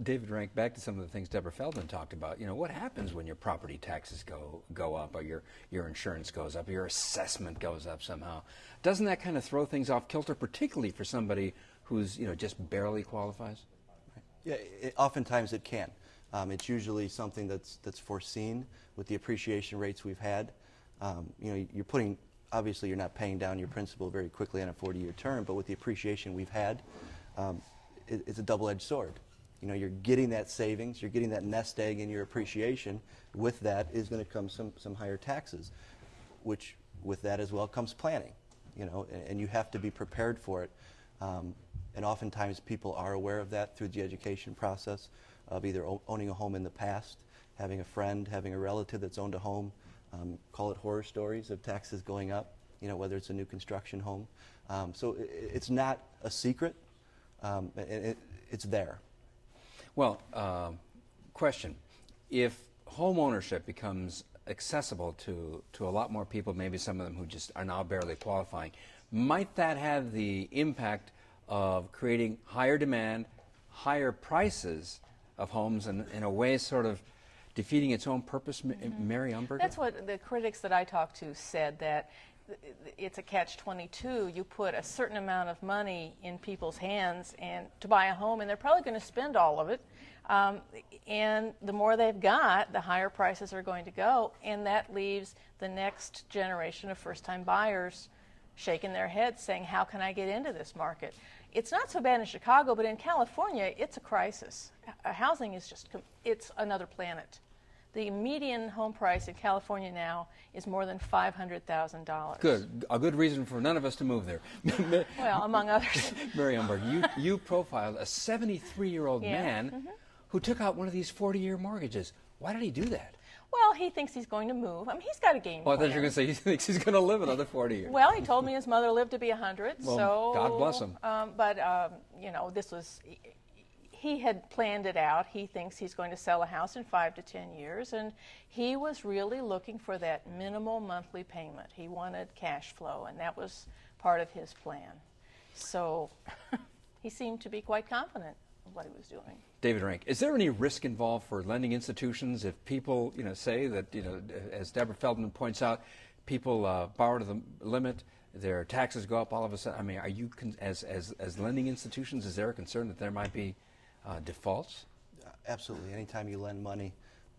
David Rank, back to some of the things Deborah Feldman talked about. You know, what happens when your property taxes go up, or your insurance goes up, or your assessment goes up somehow? Doesn't that kind of throw things off kilter, particularly for somebody who's, you know, just barely qualifies? Yeah, oftentimes it can. It's usually something that's foreseen with the appreciation rates we've had. You know, you're putting, obviously you're not paying down your principal very quickly on a 40-year term, but with the appreciation we've had, it's a double-edged sword. You know, you're getting that savings, you're getting that nest egg in your appreciation. With that is going to come some higher taxes, which with that as well comes planning. You know, and you have to be prepared for it. And oftentimes people are aware of that through the education process of either owning a home in the past, having a friend, having a relative that's owned a home. Call it horror stories of taxes going up, you know, whether it's a new construction home. So it's not a secret. It's there. Well, question. If home ownership becomes accessible to a lot more people, maybe some of them who just are now barely qualifying, might that have the impact of creating higher demand, higher prices of homes, and in a way sort of defeating its own purpose, Mary Umberger? That's what the critics that I talked to said, that it's a catch-22. You put a certain amount of money in people's hands and to buy a home, and they're probably going to spend all of it. And the more they've got, the higher prices are going to go, and that leaves the next generation of first-time buyers shaking their heads saying, how can I get into this market? It's not so bad in Chicago, but in California, it's a crisis. Housing is just, it's another planet. The median home price in California now is more than $500,000. Good. A good reason for none of us to move there. Well, among others. Mary Umberger, you profiled a 73-year-old man who took out one of these 40-year mortgages. Why did he do that? Well, he thinks he's going to move. I mean, he's got a game plan. I thought you were going to say he thinks he's going to live another 40 years. Well, he told me his mother lived to be 100. Well, so God bless him. You know, this was, he had planned it out. He thinks he's going to sell a house in 5 to 10 years, and he was really looking for that minimal monthly payment. He wanted cash flow, and that was part of his plan. So he seemed to be quite confident of what he was doing. David Rank, is there any risk involved for lending institutions if people, you know, say that, you know, as Deborah Feldman points out, people borrow to the limit, their taxes go up all of a sudden? I mean, are you, as lending institutions, is there a concern that there might be defaults? Absolutely. Anytime you lend money,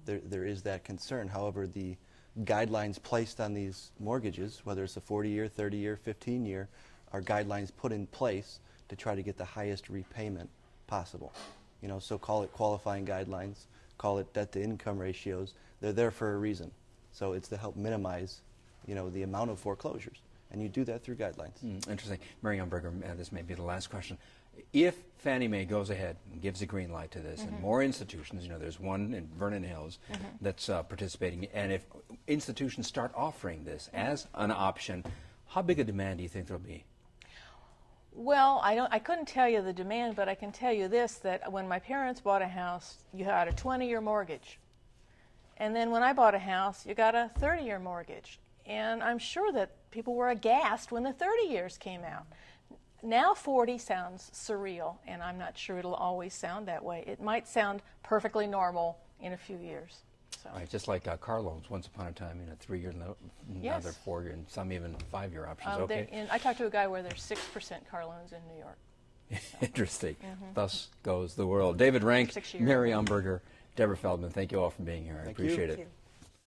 there is that concern. However, the guidelines placed on these mortgages, whether it's a 40-year, 30-year, 15-year, are guidelines put in place to try to get the highest repayment possible. You know, so call it qualifying guidelines, call it debt-to-income ratios. They're there for a reason. So it's to help minimize, you know, the amount of foreclosures, and you do that through guidelines. Interesting. Mary Umberger, this may be the last question. If Fannie Mae goes ahead and gives a green light to this, and more institutions, you know, there's one in Vernon Hills that's participating, and if institutions start offering this as an option, how big a demand do you think there'll be? Well, I couldn't tell you the demand, but I can tell you this, that when my parents bought a house, you had a 20-year mortgage. And then when I bought a house, you got a 30-year mortgage. And I'm sure that people were aghast when the 30 years came out. Now 40 sounds surreal, and I'm not sure it'll always sound that way. It might sound perfectly normal in a few years. So. Right, just like car loans, once upon a time, you know, 3-year, another 4-year, and some even 5-year options. Okay. I talked to a guy where there's 6% car loans in New York. So. Interesting. Thus goes the world. David Rank, Mary Umberger, Deborah Feldman, thank you all for being here. I appreciate it.